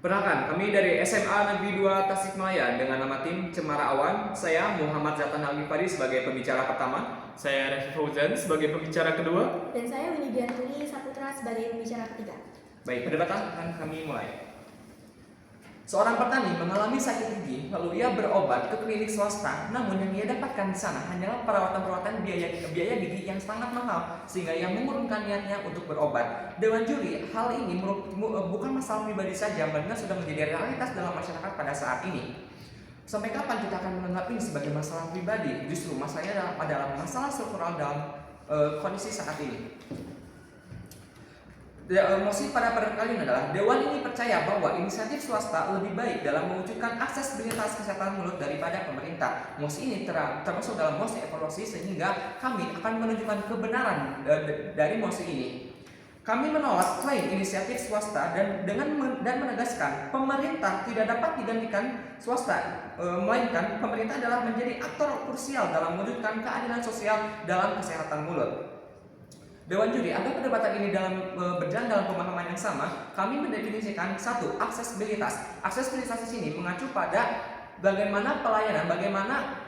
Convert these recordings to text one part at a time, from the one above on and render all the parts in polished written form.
Perkenalkan, kami dari SMA Negeri 2 Tasikmalaya dengan nama tim Cemara Awan. Saya Muhammad Zatan Al-Ghifari sebagai pembicara pertama. Saya Revi Fauzan sebagai pembicara kedua. Dan saya Winnie Diantuni Saputra sebagai pembicara ketiga. Baik, perdebatan akan kami mulai. Seorang petani mengalami sakit gigi, lalu ia berobat ke klinik swasta. Namun yang ia dapatkan di sana hanyalah perawatan biaya gigi yang sangat mahal, sehingga ia mengurungkan niatnya untuk berobat. Dewan juri, hal ini bukan masalah pribadi saja, melainkan sudah menjadi realitas dalam masyarakat pada saat ini. Sampai kapan kita akan menganggap ini sebagai masalah pribadi? Justru masalahnya adalah masalah struktural dalam kondisi saat ini. Mosi pada kali ini adalah Dewan ini percaya bahwa inisiatif swasta lebih baik dalam mewujudkan aksesibilitas kesehatan mulut daripada pemerintah. Mosi ini termasuk dalam mosi evaluasi, sehingga kami akan menunjukkan kebenaran dari mosi ini. Kami menolak klaim inisiatif swasta dan menegaskan pemerintah tidak dapat digantikan swasta, melainkan pemerintah adalah menjadi aktor krusial dalam mewujudkan keadilan sosial dalam kesehatan mulut. Dewan juri, agar perdebatan ini berjalan dalam pemahaman yang sama, kami mendefinisikan satu, aksesibilitas. Aksesibilitas di sini mengacu pada bagaimana pelayanan, bagaimana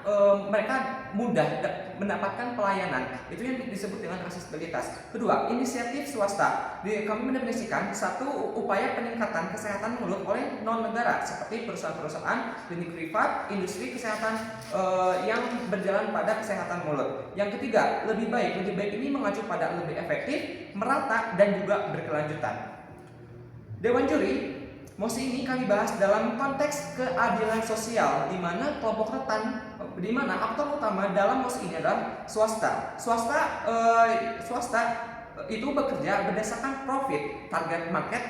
mereka mudah mendapatkan pelayanan. Itu yang disebut dengan aksesibilitas. Kedua, inisiatif swasta. Kami mendefinisikan satu, upaya peningkatan kesehatan mulut oleh non-negara seperti perusahaan-perusahaan, klinik privat, industri kesehatan yang berjalan pada kesehatan mulut. Yang ketiga, lebih baik ini mengacu pada lebih efektif, merata, dan juga berkelanjutan. Dewan juri, mosi ini kami bahas dalam konteks keadilan sosial, di mana kelompok rentan, di mana aktor utama dalam mosi ini adalah swasta. Swasta itu bekerja berdasarkan profit, target market,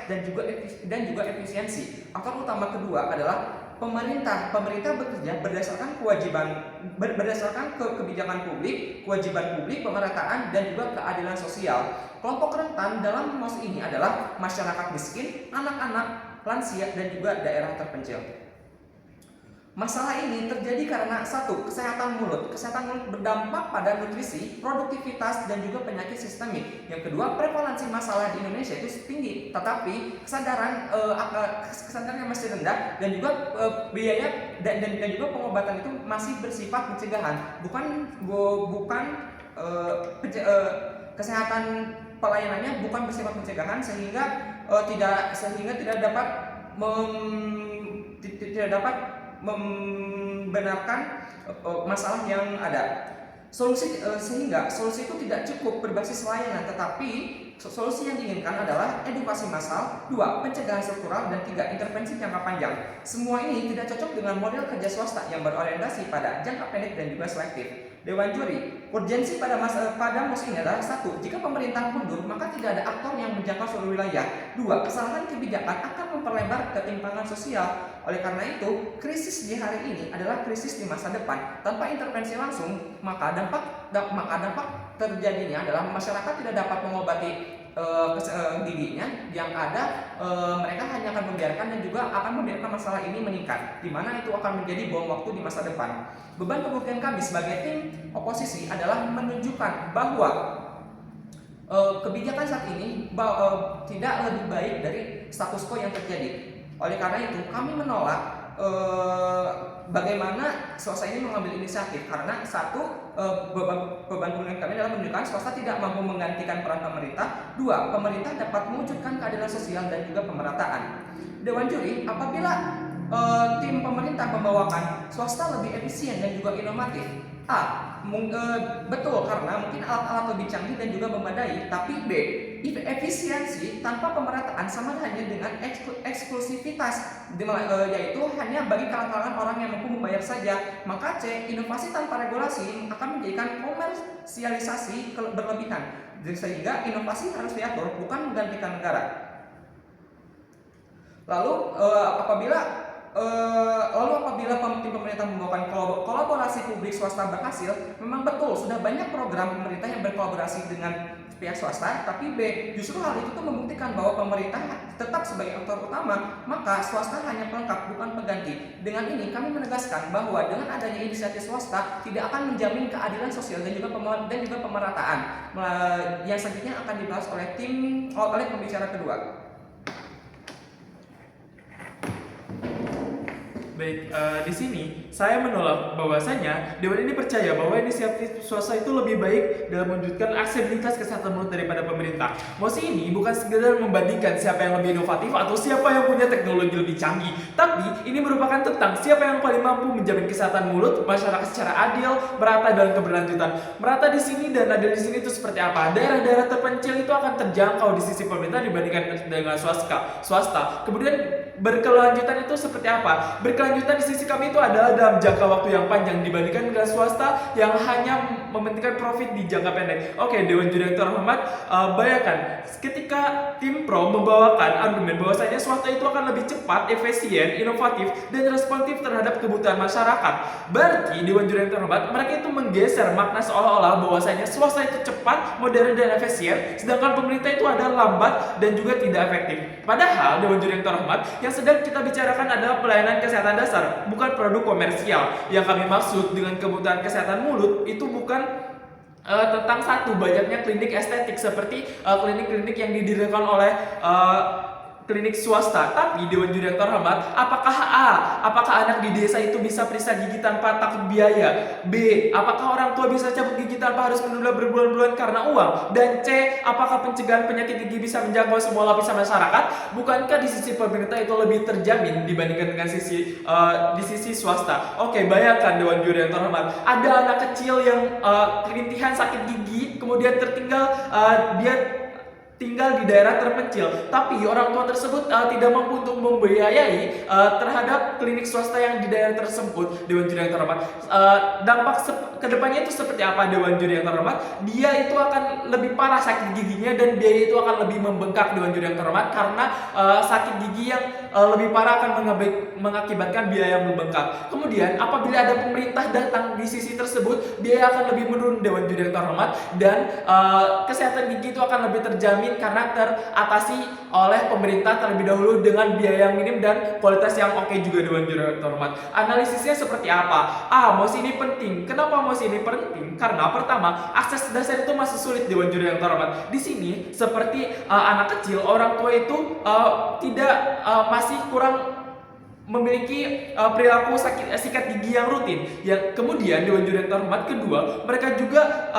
dan juga efisiensi. Aktor utama kedua adalah pemerintah. Pemerintah bekerja berdasarkan kebijakan publik, kewajiban publik, pemerataan, dan juga keadilan sosial. Kelompok rentan dalam mosi ini adalah masyarakat miskin, anak-anak, lansia, dan juga daerah terpencil. Masalah ini terjadi karena satu, kesehatan mulut. Kesehatan mulut berdampak pada nutrisi, produktivitas, dan juga penyakit sistemik. Yang kedua, prevalensi masalah di Indonesia itu tinggi, tetapi kesadarannya masih rendah, dan juga biaya dan juga pengobatan itu masih bersifat pencegahan, kesehatan pelayanannya bukan bersifat pencegahan, sehingga tidak dapat membenarkan masalah yang ada. Sehingga solusi itu tidak cukup berbasis layanan, tetapi solusi yang diinginkan adalah edukasi massal, 2, pencegahan struktural, dan 3, intervensi jangka panjang. Semua ini tidak cocok dengan model kerja swasta yang berorientasi pada jangka pendek dan juga selektif. Dewan juri, urgensi pada mosi ini adalah 1, jika pemerintah mundur maka tidak ada aktor yang menjangkau seluruh wilayah. 2, kesalahan kebijakan akan memperlebar ketimpangan sosial. Oleh karena itu, krisis di hari ini adalah krisis di masa depan. Tanpa intervensi langsung, maka dampak terjadinya adalah masyarakat tidak dapat mengobati giginya. Yang ada mereka hanya akan membiarkan dan juga akan membiarkan masalah ini meningkat, di mana itu akan menjadi bom waktu di masa depan. Beban pembuktian kami sebagai tim oposisi adalah menunjukkan bahwa kebijakan saat ini tidak lebih baik dari status quo yang terjadi. Oleh karena itu, kami menolak bagaimana swasta ini mengambil inisiatif, karena satu, beban pembuktian kami adalah menunjukkan swasta tidak mampu menggantikan peran pemerintah. 2, pemerintah dapat mewujudkan keadilan sosial dan juga pemerataan. Dewan juri, apabila tim pemerintah membawakan swasta lebih efisien dan juga inovatif, betul, karena mungkin alat-alat lebih canggih dan juga memadai. Tapi B, efisiensi tanpa pemerataan sama hanya dengan eksklusivitas, yaitu hanya bagi kalangan orang yang mampu membayar saja. Maka C, inovasi tanpa regulasi akan menjadikan komersialisasi berlebihan, sehingga inovasi harus diatur, bukan menggantikan negara. Lalu apabila tim pemerintah membawakan kolaborasi publik swasta berhasil, memang betul sudah banyak program pemerintah yang berkolaborasi dengan pihak swasta, tapi B, justru hal itu tuh membuktikan bahwa pemerintah tetap sebagai aktor utama, maka swasta hanya pelengkap bukan pengganti. Dengan ini kami menegaskan bahwa dengan adanya inisiatif swasta tidak akan menjamin keadilan sosial dan juga pemerataan. Yang selanjutnya akan dibahas oleh pembicara kedua. Baik, di sini saya menolak bahwasanya Dewan ini percaya bahwa inisiatif swasta itu lebih baik dalam mewujudkan aksesibilitas kesehatan mulut daripada pemerintah. Mosi ini bukan sekedar membandingkan siapa yang lebih inovatif atau siapa yang punya teknologi lebih canggih, tapi ini merupakan tentang siapa yang paling mampu menjamin kesehatan mulut masyarakat secara adil, merata dan keberlanjutan. Merata di sini dan adil di sini itu seperti apa? Daerah-daerah terpencil itu akan terjangkau di sisi pemerintah dibandingkan dengan swasta. Kemudian berkelanjutan itu seperti apa? Berkelanjutan di sisi kami itu adalah dalam jangka waktu yang panjang dibandingkan dengan swasta yang hanya mementingkan profit di jangka pendek. Oke, Dewan Juri yang terhormat, bayangkan ketika tim pro membawakan argumen bahwasanya swasta itu akan lebih cepat, efisien, inovatif, dan responsif terhadap kebutuhan masyarakat. Berarti Dewan Juri yang terhormat, mereka itu menggeser makna seolah-olah bahwasanya swasta itu cepat, modern, dan efisien, sedangkan pemerintah itu adalah lambat dan juga tidak efektif. Padahal Dewan Juri yang terhormat, yang sedang kita bicarakan adalah pelayanan kesehatan dasar, bukan produk komersial. Yang kami maksud dengan kebutuhan kesehatan mulut itu bukan tentang banyaknya klinik estetik seperti klinik-klinik yang didirikan oleh klinik swasta, tapi Dewan Juri yang terhormat, apakah anak di desa itu bisa periksa gigi tanpa takut biaya? B, apakah orang tua bisa cabut gigi tanpa harus menunda berbulan-bulan karena uang? Dan C, apakah pencegahan penyakit gigi bisa menjangkau semua lapisan masyarakat? Bukankah di sisi pemerintah itu lebih terjamin dibandingkan dengan di sisi swasta? Oke, bayangkan Dewan Juri yang terhormat, ada anak kecil yang kerintihan sakit gigi, kemudian tertinggal dia tinggal di daerah terpencil, tapi orang tua tersebut tidak mampu untuk membiayai terhadap klinik swasta yang di daerah tersebut. Dewan Juri yang terhormat, dampak kedepannya itu seperti apa? Dewan Juri yang terhormat, dia itu akan lebih parah sakit giginya dan biaya itu akan lebih membengkak. Dewan Juri yang terhormat, karena sakit gigi yang lebih parah akan mengakibatkan biaya yang membengkak. Kemudian apabila ada pemerintah datang di sisi tersebut, biaya akan lebih menurun. Dewan Juri yang terhormat, dan kesehatan gigi itu akan lebih terjamin karena teratasi oleh pemerintah terlebih dahulu dengan biaya yang minim dan kualitas yang oke juga. Dewan Juri yang terhormat, analisisnya seperti apa? Mosi ini penting. Kenapa mosi ini penting? Karena pertama, akses dasar itu masih sulit. Dewan Juri yang terhormat, di sini seperti anak kecil, orang tua itu masih kurang memiliki perilaku sikat gigi yang rutin. Yang kemudian Dewan Juri yang terhormat, kedua, mereka juga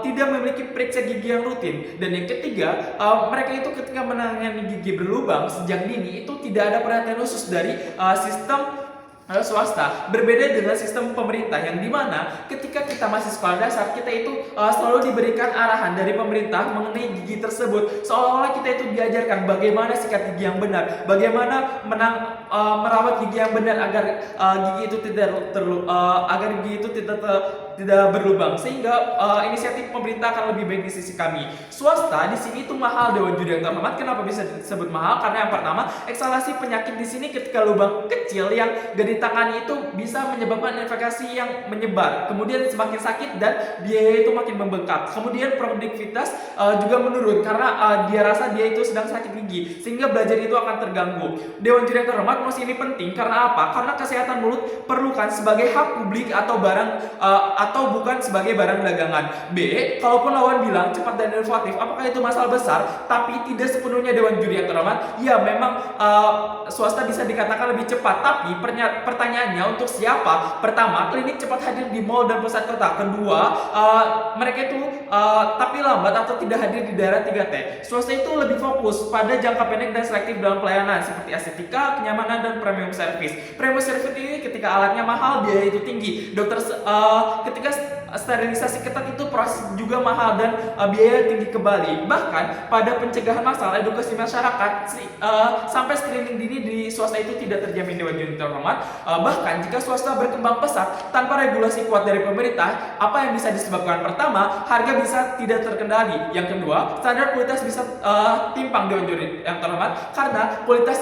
tidak memiliki periksa gigi yang rutin. Dan yang ketiga, mereka itu ketika menangani gigi berlubang sejak dini itu tidak ada perhatian khusus dari sistem swasta, berbeda dengan sistem pemerintah yang dimana ketika kita masih sekolah dasar, kita itu selalu diberikan arahan dari pemerintah mengenai gigi tersebut, seolah-olah kita itu diajarkan bagaimana sikat gigi yang benar, bagaimana merawat gigi yang benar agar gigi itu tidak berlubang, sehingga inisiatif pemerintah akan lebih baik di sisi kami. Swasta di sini itu mahal. Dewan Juri yang terhormat, kenapa bisa disebut mahal? Karena yang pertama, ekshalasi penyakit di sini ketika lubang kecil yang gak ditangani itu bisa menyebabkan infeksi yang menyebar, kemudian semakin sakit dan biaya itu makin membengkak. Kemudian produktivitas juga menurun karena dia rasa dia itu sedang sakit gigi, sehingga belajar itu akan terganggu. Dewan Juri yang terhormat, mosi ini penting karena apa? Karena kesehatan mulut perlukan sebagai hak publik atau bukan sebagai barang dagangan. B, kalaupun lawan bilang cepat dan inovatif, apakah itu masalah besar? Tapi tidak sepenuhnya. Dewan Juri yang terhormat, ya memang swasta bisa dikatakan lebih cepat, tapi pertanyaannya untuk siapa? Pertama, klinik cepat hadir di mall dan pusat kota. Kedua, mereka itu tapi lambat atau tidak hadir di daerah 3T. Swasta itu lebih fokus pada jangka pendek dan selektif dalam pelayanan seperti estetika, kenyamanan, dan premium service. Premium service ini ketika alatnya mahal, biaya itu tinggi. Ketika sterilisasi ketat itu proses juga mahal dan biaya tinggi kembali. Bahkan pada pencegahan masalah edukasi masyarakat sampai screening dini di swasta itu tidak terjamin. Dewan Juri terhormat, bahkan jika swasta berkembang pesat tanpa regulasi kuat dari pemerintah, apa yang bisa disebabkan? Pertama, harga bisa tidak terkendali. Yang kedua, standar kualitas bisa timpang. Dewan Juri yang terhormat, karena kualitas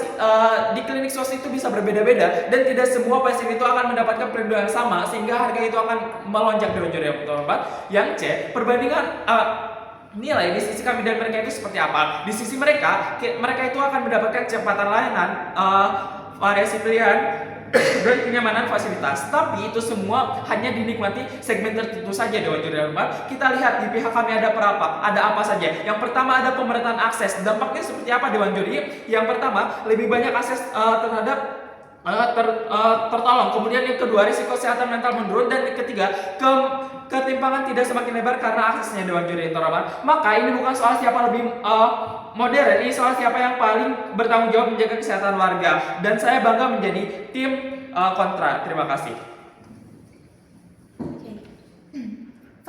di klinik swasta itu bisa berbeda-beda dan tidak semua pasien itu akan mendapatkan perlindungan yang sama, sehingga harga itu akan melonjak. Dewan Juri yang terhormat, yang C, perbandingan nilai di sisi kami dan mereka itu seperti apa? Di sisi mereka itu akan mendapatkan kecepatan layanan, variasi pilihan, dan kenyamanan fasilitas. Tapi itu semua hanya dinikmati segmen tertentu saja. Dewan Juri yang terhormat, kita lihat di pihak kami ada apa saja. Yang pertama, ada pemerataan akses. Dampaknya seperti apa, Dewan Juri? Yang pertama, lebih banyak akses terhadap tertolong. Kemudian yang kedua, risiko kesehatan mental menurun, dan yang ketiga, ketimpangan tidak semakin lebar karena aksesnya Dewan Juri Interaman. Maka ini bukan soal siapa lebih modern, ini soal siapa yang paling bertanggung jawab menjaga kesehatan warga. Dan saya bangga menjadi tim kontra. Terima kasih.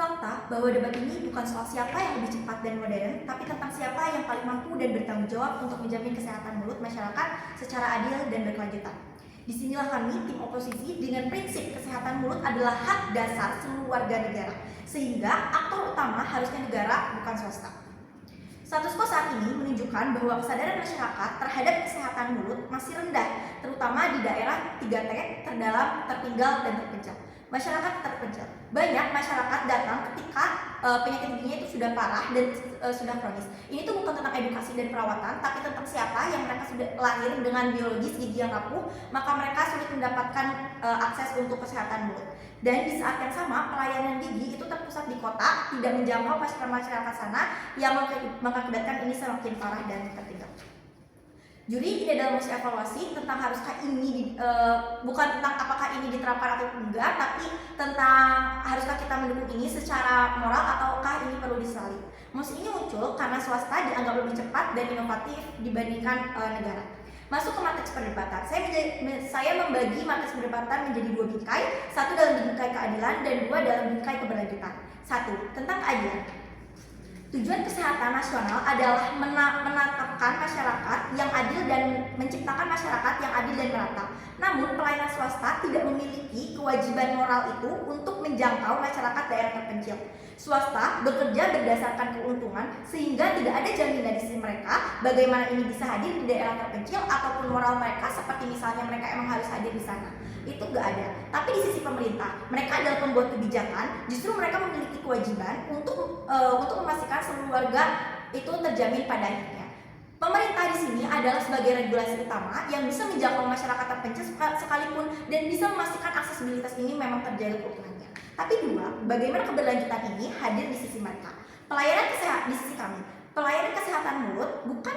Fakta bahwa debat ini bukan soal siapa yang lebih cepat dan modern, tapi tentang siapa yang paling mampu dan bertanggung jawab untuk menjamin kesehatan mulut masyarakat secara adil dan berkelanjutan. Disinilah kami, tim oposisi, dengan prinsip kesehatan mulut adalah hak dasar seluruh warga negara, sehingga aktor utama harusnya negara, bukan swasta. Status quo saat ini menunjukkan bahwa kesadaran masyarakat terhadap kesehatan mulut masih rendah, terutama di daerah 3T, terdalam, tertinggal, dan terpencil. Masyarakat terpencil. Banyak masyarakat datang ketika penyakit giginya itu sudah parah dan sudah kronis. Ini tuh bukan tentang edukasi dan perawatan, tapi tentang siapa yang mereka sudah lahir dengan biologis gigi yang rapuh, maka mereka sulit mendapatkan akses untuk kesehatan mulut. Dan di saat yang sama, pelayanan gigi itu terpusat di kota, tidak menjangkau masyarakat sana, yang mengakibatkan ini semakin parah dan tertinggal. Juri tidak dalam mesti evaluasi tentang haruskah ini bukan tentang apakah ini diterapkan atau enggak, tapi tentang haruskah kita mendukung ini secara moral ataukah ini perlu disalib. Mosi ini muncul karena swasta dianggap lebih cepat dan inovatif dibandingkan negara. Masuk ke matriks perdebatan. Saya membagi matriks perdebatan menjadi 2 bingkai, satu dalam bingkai keadilan dan 2 dalam bingkai keberlanjutan. 1. Tentang keadilan. Tujuan kesehatan nasional adalah menetapkan masyarakat yang adil dan menciptakan masyarakat yang adil dan merata. Namun pelayanan swasta tidak memiliki kewajiban moral itu untuk menjangkau masyarakat daerah terpencil. Swasta bekerja berdasarkan keuntungan sehingga tidak ada jaminan di sisi mereka bagaimana ini bisa hadir di daerah terpencil ataupun moral mereka seperti misalnya mereka emang harus hadir di sana. Itu nggak ada. Tapi di sisi pemerintah, mereka adalah pembuat kebijakan, justru mereka memiliki kewajiban untuk memastikan seluruh warga itu terjamin pada akhirnya. Pemerintah di sini adalah sebagai regulasi utama yang bisa menjangkau masyarakat terpencil sekalipun dan bisa memastikan aksesibilitas ini memang terjaga keutuhannya. Tapi 2, bagaimana keberlanjutan ini hadir di sisi mereka. Pelayanan kesehatan di sisi kami. Pelayanan kesehatan mulut bukan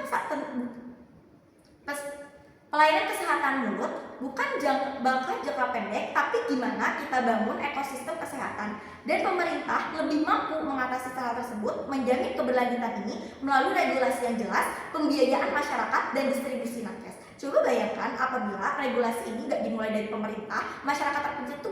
pelayanan kesehatan mulut bukan jangka pendek, tapi gimana kita bangun ekosistem kesehatan. Dan pemerintah lebih mampu mengatasi hal tersebut, menjamin keberlanjutan ini melalui regulasi yang jelas, pembiayaan masyarakat, dan distribusi nakes. Coba bayangkan apabila regulasi ini nggak dimulai dari pemerintah, masyarakat terpencil itu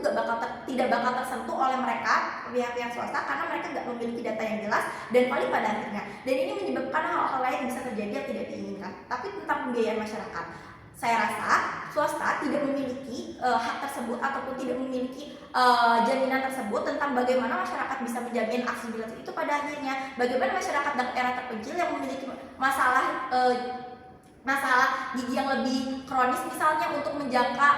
tidak bakal tersentuh oleh mereka, pihak-pihak swasta, karena mereka nggak memiliki data yang jelas dan paling pada akhirnya. Dan ini menyebabkan hal-hal lain yang bisa terjadi yang tidak diinginkan. Tapi tentang pembiayaan masyarakat, saya rasa swasta tidak memiliki hak tersebut ataupun tidak memiliki jaminan tersebut tentang bagaimana masyarakat bisa menjamin aksesibilitas itu pada akhirnya. Bagaimana masyarakat daerah terpencil yang memiliki masalah gigi yang lebih kronis misalnya untuk menjangka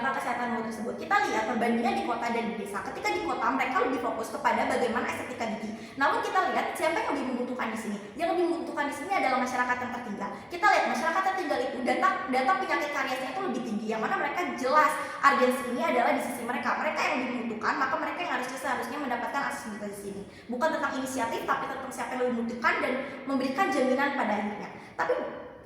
kesehatan mulut tersebut. Kita lihat perbandingan di kota dan di desa. Ketika di kota mereka lebih fokus kepada bagaimana estetika gigi. Namun kita lihat siapa yang lebih membutuhkan di sini. Yang lebih membutuhkan di sini adalah masyarakat yang tertinggal. Kita lihat masyarakat tertinggal itu data penyakit kariesnya itu lebih tinggi, yang mana mereka jelas urgensi ini adalah di sisi mereka. Mereka yang lebih membutuhkan, maka mereka yang seharusnya mendapatkan aksesibilitas di sini. Bukan tentang inisiatif, tapi tentang siapa yang lebih membutuhkan dan memberikan jaminan pada akhirnya. Tapi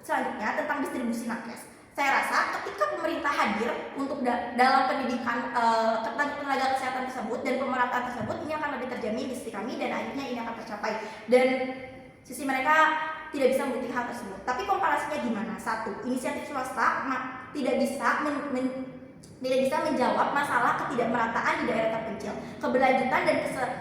selanjutnya tentang distribusi nakes. Saya rasa ketika pemerintah hadir untuk dalam pendidikan tenaga kesehatan tersebut dan pemerataan tersebut, ini akan lebih terjamin di sisi kami dan akhirnya ini akan tercapai. Dan sisi mereka tidak bisa membuktikan hal tersebut. Tapi komparasinya gimana? 1. Inisiatif swasta tidak bisa menjawab masalah ketidakmerataan di daerah terpencil, keberlanjutan dan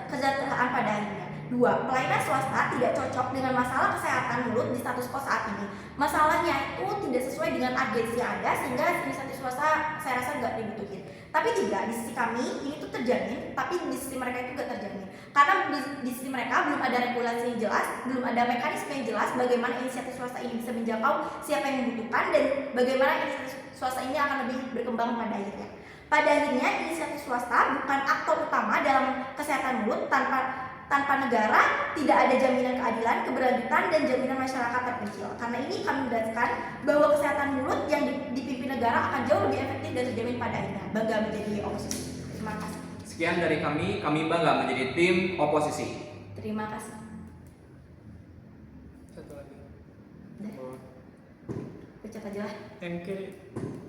kesejahteraan pada akhirnya. 2. Pelayanan swasta tidak cocok dengan masalah kesehatan mulut di status quo saat ini. Masalahnya itu tidak sesuai dengan urgensi yang ada sehingga inisiatif swasta saya rasa nggak dibutuhin. Tapi 3, di sisi kami ini tuh terjamin, tapi di sisi mereka itu nggak terjamin. Karena di sisi mereka belum ada regulasi yang jelas, belum ada mekanisme yang jelas bagaimana inisiatif swasta ini bisa menjangkau siapa yang membutuhkan dan bagaimana inisiatif swasta ini akan lebih berkembang pada akhirnya. Pada akhirnya inisiatif swasta bukan aktor utama dalam kesehatan mulut. Tanpa negara, tidak ada jaminan keadilan, keberlanjutan, dan jaminan masyarakat terpencil. Karena ini kami menjelaskan bahwa kesehatan mulut yang dipimpin negara akan jauh lebih efektif dan terjamin pada akhirnya. Bangga menjadi oposisi. Terima kasih. Sekian dari kami bangga menjadi tim oposisi. Terima kasih. Satu lagi. Baca sikat aja lah. Yang kiri.